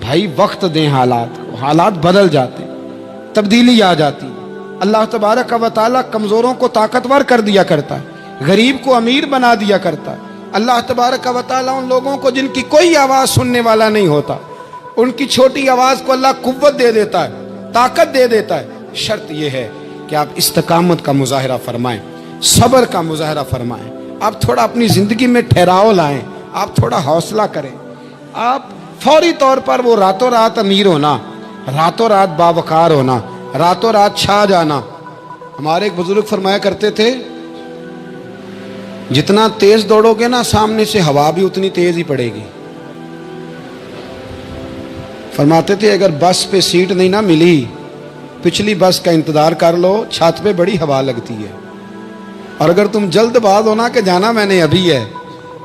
بھائی وقت دیں حالات کو، حالات بدل جاتے، تبدیلی آ جاتی۔ اللہ تبارک و تعالیٰ کمزوروں کو طاقتور کر دیا کرتا ہے، غریب کو امیر بنا دیا کرتا ہے۔ اللہ تبارک و تعالیٰ ان لوگوں کو جن کی کوئی آواز سننے والا نہیں ہوتا، ان کی چھوٹی آواز کو اللہ قوت دے دیتا ہے، طاقت دے دیتا ہے۔ شرط یہ ہے کہ آپ استقامت کا مظاہرہ فرمائیں، صبر کا مظاہرہ فرمائیں، آپ تھوڑا اپنی زندگی میں ٹھہراؤ لائیں، آپ تھوڑا حوصلہ کریں۔ آپ فوری طور پر وہ راتوں رات امیر ہونا، راتوں رات باوقار ہونا، راتوں رات چھا جانا۔ ہمارے ایک بزرگ فرمایا کرتے تھے، جتنا تیز دوڑو گے نا سامنے سے ہوا بھی اتنی تیز ہی پڑے گی۔ فرماتے تھے اگر بس پہ سیٹ نہیں نہ ملی، پچھلی بس کا انتظار کر لو، چھت پہ بڑی ہوا لگتی ہے، اور اگر تم جلد باز ہونا کہ جانا میں نے ابھی ہے،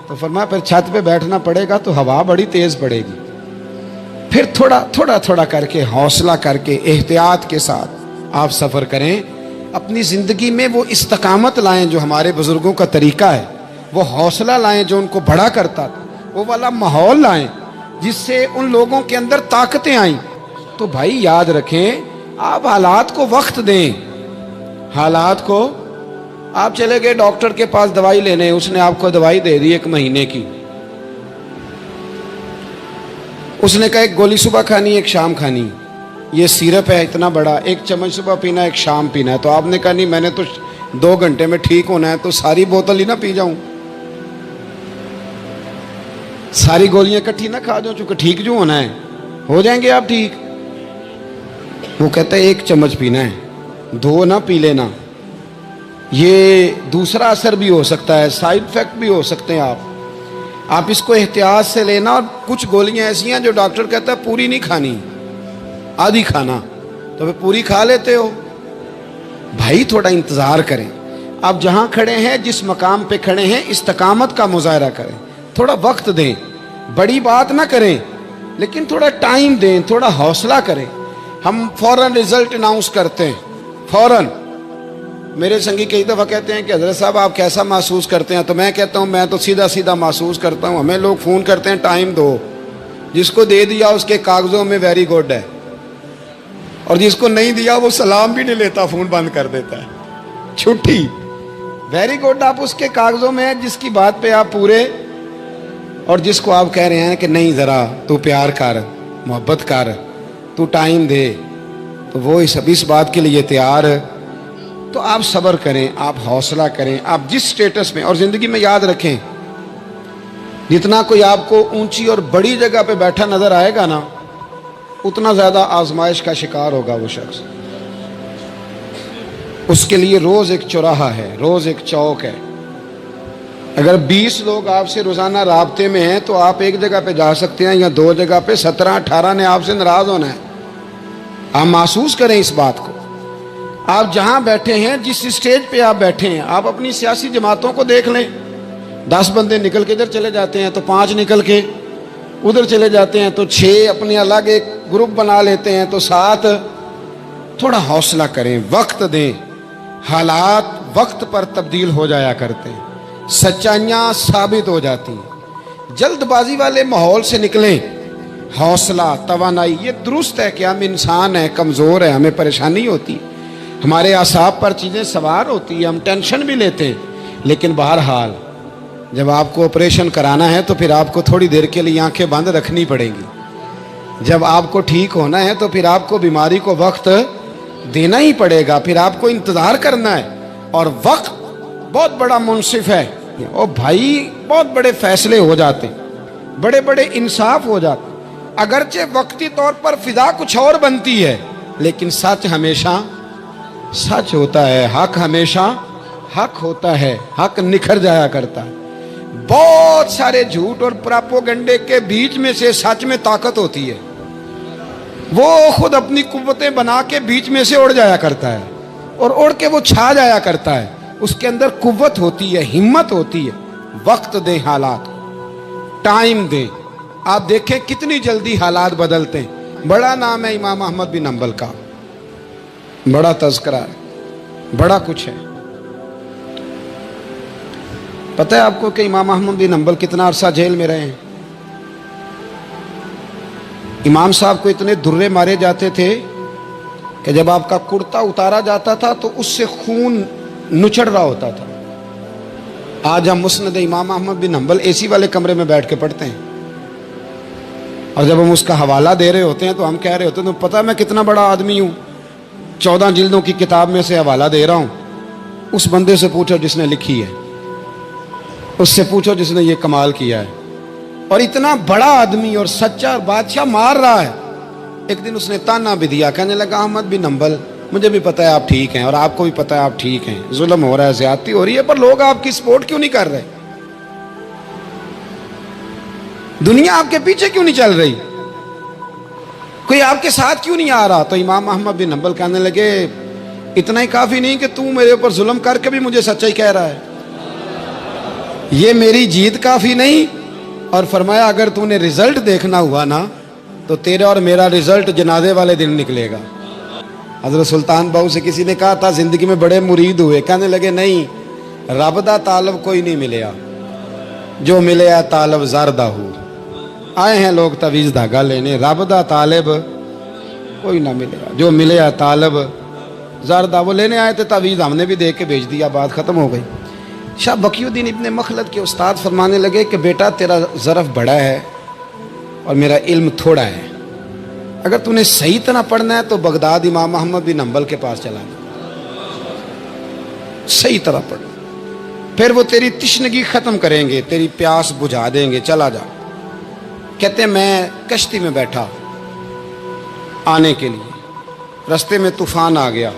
تو فرمایا پھر چھت پہ بیٹھنا پڑے گا تو ہوا بڑی تیز پڑے گی۔ پھر تھوڑا تھوڑا کر کے، حوصلہ کر کے، احتیاط کے ساتھ آپ سفر کریں، اپنی زندگی میں وہ استقامت لائیں جو ہمارے بزرگوں کا طریقہ ہے، وہ حوصلہ لائیں جو ان کو بڑا کرتا تھا، وہ والا ماحول لائیں جس سے ان لوگوں کے اندر طاقتیں آئیں۔ تو بھائی یاد رکھیں، آپ حالات کو وقت دیں، حالات کو۔ آپ چلے گئے ڈاکٹر کے پاس دوائی لینے، اس نے آپ کو دوائی دے دی 1 مہینے کی، اس نے کہا 1 گولی صبح کھانی 1 شام کھانی، یہ سیرپ ہے اتنا بڑا، 1 چمچ صبح پینا 1 شام پینا ہے۔ تو آپ نے کہا نہیں میں نے تو 2 گھنٹے میں ٹھیک ہونا ہے، تو ساری بوتل ہی نہ پی جاؤں، ساری گولیاں اکٹھی نہ کھا جاؤں، چونکہ ٹھیک جو ہونا ہے ہو جائیں گے آپ ٹھیک۔ وہ کہتا ہے 1 چمچ پینا ہے، 2 نہ پی لینا، یہ دوسرا اثر بھی ہو سکتا ہے، سائیڈ افیکٹ بھی ہو سکتے ہیں، آپ اس کو احتیاط سے لینا۔ اور کچھ گولیاں ایسی ہیں جو ڈاکٹر کہتا ہے پوری نہیں کھانی، آدھی کھانا، تو پھر پوری کھا لیتے ہو۔ بھائی تھوڑا انتظار کریں، آپ جہاں کھڑے ہیں، جس مقام پہ کھڑے ہیں، استقامت کا مظاہرہ کریں، تھوڑا وقت دیں، بڑی بات نہ کریں لیکن تھوڑا ٹائم دیں، تھوڑا حوصلہ کریں۔ ہم فوراً رزلٹ اناؤنس کرتے ہیں، فوراً۔ میرے سنگی کئی دفعہ کہتے ہیں کہ حضرت صاحب آپ کیسا محسوس کرتے ہیں، تو میں کہتا ہوں میں تو سیدھا محسوس کرتا ہوں۔ ہمیں لوگ فون کرتے ہیں ٹائم دو، جس کو دے دیا اس کے کاغذوں میں ویری گڈ ہے، اور جس کو نہیں دیا وہ سلام بھی نہیں لیتا، فون بند کر دیتا ہے، چھٹی۔ ویری گڈ آپ اس کے کاغذوں میں ہے جس کی بات پہ آپ پورے، اور جس کو آپ کہہ رہے ہیں کہ نہیں ذرا تو پیار کر، محبت کر، تو ٹائم دے، تو وہ اس بات کے لیے تیار ہے۔ تو آپ صبر کریں، آپ حوصلہ کریں، آپ جس سٹیٹس میں، اور زندگی میں یاد رکھیں جتنا کوئی آپ کو اونچی اور بڑی جگہ پہ بیٹھا نظر آئے گا نا، اتنا زیادہ آزمائش کا شکار ہوگا وہ شخص۔ اس کے لیے روز ایک چوراہا ہے، روز ایک چوک ہے۔ اگر 20 لوگ آپ سے روزانہ رابطے میں ہیں تو آپ ایک جگہ پہ جا سکتے ہیں، یا 2 جگہ پہ 17-18 نے آپ سے ناراض ہونا ہے۔ آپ محسوس کریں اس بات کو۔ آپ جہاں بیٹھے ہیں، جس اسٹیج پہ آپ بیٹھے ہیں، آپ اپنی سیاسی جماعتوں کو دیکھ لیں، 10 بندے نکل کے ادھر چلے جاتے ہیں تو 5 نکل کے ادھر چلے جاتے ہیں، تو 6 اپنے الگ ایک گروپ بنا لیتے ہیں، تو 7۔ تھوڑا حوصلہ کریں، وقت دیں، حالات وقت پر تبدیل ہو جایا کرتے ہیں، سچائیاں ثابت ہو جاتی ہیں۔ جلد بازی والے ماحول سے نکلیں، حوصلہ، توانائی، یہ درست ہے کہ ہم انسان ہیں، کمزور ہیں، ہمیں پریشانی ہوتی ہے، ہمارے اعصاب پر چیزیں سوار ہوتی ہیں، ہم ٹینشن بھی لیتے ہیں، لیکن بہرحال جب آپ کو آپریشن کرانا ہے تو پھر آپ کو تھوڑی دیر کے لیے آنکھیں بند رکھنی پڑیں گی۔ جب آپ کو ٹھیک ہونا ہے تو پھر آپ کو بیماری کو وقت دینا ہی پڑے گا، پھر آپ کو انتظار کرنا ہے، اور وقت بہت بڑا منصف ہے۔ اور بھائی بہت بڑے فیصلے ہو جاتے ہیں، بڑے بڑے انصاف ہو جاتے ہیں، اگرچہ وقتی طور پر فضا کچھ اور بنتی ہے، لیکن سچ ہمیشہ سچ ہوتا ہے، حق ہمیشہ حق ہوتا ہے، حق نکھر جایا کرتا ہے۔ بہت سارے جھوٹ اور پراپوگنڈے کے بیچ میں سے سچ میں طاقت ہوتی ہے، وہ خود اپنی قوتیں بنا کے بیچ میں سے اڑ جایا کرتا ہے، اور اڑ کے وہ چھا جایا کرتا ہے، اس کے اندر قوت ہوتی ہے، ہمت ہوتی ہے۔ وقت دیں، حالات کو ٹائم دیں، آپ دیکھیں کتنی جلدی حالات بدلتے ہیں۔ بڑا نام ہے امام احمد بن حنبل کا، بڑا تذکرہ ہے، بڑا کچھ ہے۔ پتہ ہے آپ کو کہ امام احمد بن حنبل کتنا عرصہ جیل میں رہے ہیں؟ امام صاحب کو اتنے درے مارے جاتے تھے کہ جب آپ کا کرتا اتارا جاتا تھا تو اس سے خون نچڑ رہا ہوتا تھا. آج ہم مسند امام احمد بن حنبل اے سی والے کمرے میں بیٹھ کے پڑھتے ہیں، اور جب ہم اس کا حوالہ دے رہے ہوتے ہیں تو ہم کہہ رہے ہوتے ہیں تو پتہ میں کتنا بڑا آدمی ہوں، 14 جلدوں کی کتاب میں سے حوالہ دے رہا ہوں. اس بندے سے پوچھو جس نے لکھی ہے، اس سے پوچھو جس نے یہ کمال کیا ہے. اور اتنا بڑا آدمی اور سچا بادشاہ مار رہا ہے. ایک دن اس نے تانا بھی دیا، کہنے لگا احمد بن حنبل مجھے بھی پتہ ہے آپ ٹھیک ہیں اور آپ کو بھی پتہ ہے آپ ٹھیک ہیں، ظلم ہو رہا ہے، زیادتی ہو رہی ہے، پر لوگ آپ کی سپورٹ کیوں نہیں کر رہے؟ دنیا آپ کے پیچھے کیوں نہیں چل رہی؟ کوئی آپ کے ساتھ کیوں نہیں آ رہا؟ تو امام احمد بن حنبل کہنے لگے اتنا ہی کافی نہیں کہ تو میرے اوپر ظلم کر کے بھی مجھے سچائی کہہ رہا ہے، یہ میری جیت کافی نہیں. اور فرمایا اگر تو نے رزلٹ دیکھنا ہوا نا تو تیرا اور میرا رزلٹ جنازے والے دن نکلے گا. حضرت سلطان بہو سے کسی نے کہا تھا زندگی میں بڑے مرید ہوئے، کہنے لگے نہیں، رب دا طالب کوئی نہیں ملیا، جو ملیا طالب زردہ ہو. آئے ہیں لوگ تعویذ دھاگا لینے، رب دا طالب کوئی نہ ملیا، جو ملیا طالب زردہ. وہ لینے آئے تھے تعویذ، ہم نے بھی دے کے بھیج دیا، بات ختم ہو گئی. شاہ بقی الدین ابن مخلد کے استاد فرمانے لگے کہ بیٹا تیرا ظرف بڑا ہے اور میرا علم تھوڑا ہے، اگر تو نے صحیح طرح پڑھنا ہے تو بغداد امام احمد بن حنبل کے پاس چلا جا، صحیح طرح پڑھنا، پھر وہ تیری تشنگی ختم کریں گے، تیری پیاس بجھا دیں گے، چلا جا. کہتے ہیں میں کشتی میں بیٹھا آنے کے لیے، رستے میں طوفان آ گیا،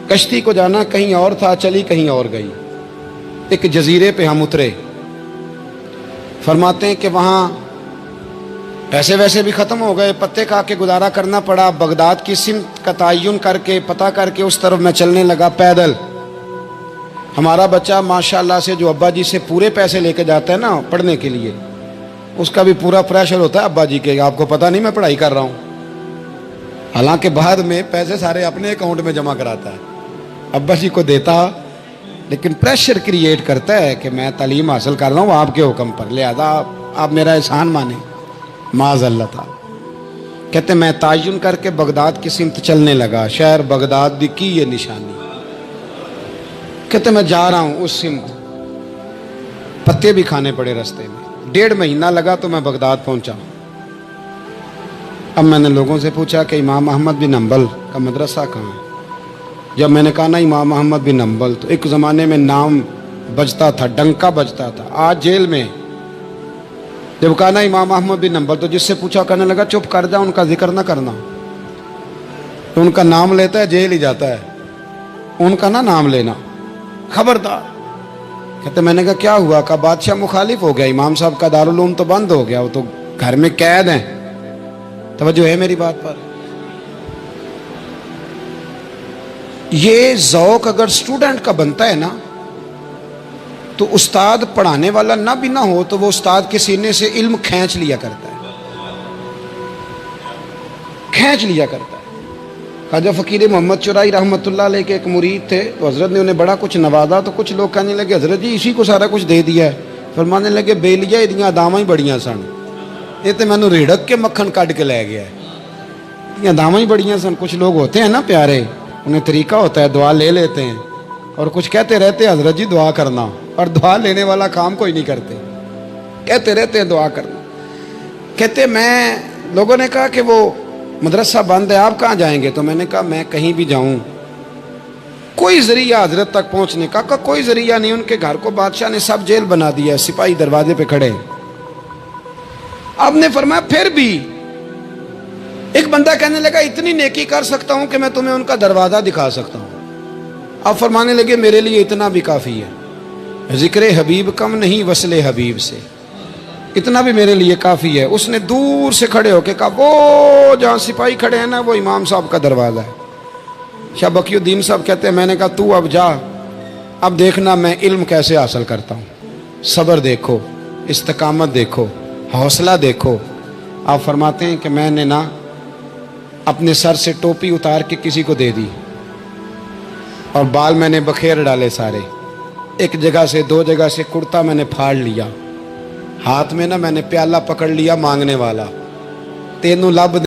کشتی کو جانا کہیں اور تھا، چلی کہیں اور گئی. ایک جزیرے پہ ہم اترے. فرماتے ہیں کہ وہاں پیسے ویسے بھی ختم ہو گئے، پتے کھا کے گزارا کرنا پڑا. بغداد کی سمت کا تعین کر کے پتہ کر کے اس طرف میں چلنے لگا پیدل. ہمارا بچہ ماشاءاللہ سے جو ابا جی سے پورے پیسے لے کے جاتا ہے نا پڑھنے کے لیے، اس کا بھی پورا پریشر ہوتا ہے ابا جی کے، آپ کو پتہ نہیں میں پڑھائی کر رہا ہوں، حالانکہ بعد میں پیسے سارے اپنے اکاؤنٹ میں جمع کراتا ہے، ابا جی کو دیتا، لیکن پریشر کریٹ کرتا ہے کہ میں تعلیم حاصل کر رہا ہوں آپ کے حکم پر، لہذا آپ میرا احسان مانیں، معاذ اللہ تعالی. کہتے میں تعین کر کے بغداد کی سمت چلنے لگا، شہر بغداد دی کی یہ نشانی. کہتے میں جا رہا ہوں اس سمت، پتے بھی کھانے پڑے رستے میں. 1.5 مہینہ لگا تو میں بغداد پہنچا. اب میں نے لوگوں سے پوچھا کہ امام احمد بن حنبل کا مدرسہ کہاں ہے؟ جب میں نے کہا نا امام احمد بن حنبل، تو ایک زمانے میں نام بجتا تھا، ڈنکا بجتا تھا. آج جیل میں. جب کہا نا امام احمد بن حنبل تو جس سے پوچھا کہنے لگا چپ کر جا، ان کا ذکر نہ کرنا. تو ان کا نام لیتا ہے جیل ہی جاتا ہے، ان کا نہ نام لینا، خبردار. کہتے میں نے کہا کیا ہوا؟ کہا بادشاہ مخالف ہو گیا، امام صاحب کا دارالعلوم تو بند ہو گیا، وہ تو گھر میں قید ہیں. توجہ ہے میری بات پر؟ یہ ذوق اگر اسٹوڈنٹ کا بنتا ہے نا تو استاد پڑھانے والا نہ بھی نہ ہو تو وہ استاد کے سینے سے علم کھینچ لیا کرتا ہے، کھینچ لیا کرتا ہے. خواجہ فقیر محمد چرائی رحمۃ اللہ علیہ کے ایک مرید تھے، تو حضرت نے انہیں بڑا کچھ نوازا. تو کچھ لوگ کہنے لگے حضرت جی اسی کو سارا کچھ دے دیا ہے. فرمانے لگے بیلیاں ادیاں داواں ہی بڑیاں سن، یہ تو مینوں ریڑک کے مکھن کٹ کے لے گیا ہے. ادیاں داواں ہی بڑیاں سن. کچھ لوگ ہوتے ہیں نا پیارے، انہیں طریقہ ہوتا ہے دعا لے لیتے ہیں، اور کچھ کہتے رہتے ہیں حضرت جی دعا کرنا، اور دعا لینے والا کام کوئی نہیں کرتے، کہتے رہتے ہیں دعا کرنا. کہتے میں، لوگوں نے کہا کہ وہ مدرسہ بند ہے آپ کہاں جائیں گے؟ تو میں نے کہا میں کہیں بھی جاؤں کوئی ذریعہ حضرت تک پہنچنے کا. کوئی ذریعہ نہیں. ان کے گھر کو بادشاہ نے سب جیل بنا دیا، سپاہی دروازے پہ کھڑے. آپ نے فرمایا پھر بھی ایک بندہ کہنے لگا اتنی نیکی کر سکتا ہوں کہ میں تمہیں ان کا دروازہ دکھا سکتا ہوں. آپ فرمانے لگے میرے لیے اتنا بھی کافی ہے، ذکر حبیب کم نہیں وصل حبیب سے، اتنا بھی میرے لیے کافی ہے. اس نے دور سے کھڑے ہو کے کہا وہ جہاں سپاہی کھڑے ہیں نا وہ امام صاحب کا دروازہ ہے. شاہ بقی الدین صاحب کہتے ہیں میں نے کہا تو اب جا، اب دیکھنا میں علم کیسے حاصل کرتا ہوں. صبر دیکھو، استقامت دیکھو، حوصلہ دیکھو. آپ فرماتے ہیں کہ میں نے نا اپنے سر سے ٹوپی اتار کے کسی کو دے دی، اور بال میں نے بخیر ڈالے سارے. ایک جگہ سے 2 جگہ سے کرتا میں نے پھاڑ لیا، ہاتھ میں نا میں نے پیالہ پکڑ لیا مانگنے والا. ਤੈਨੂੰ ਲੱਭ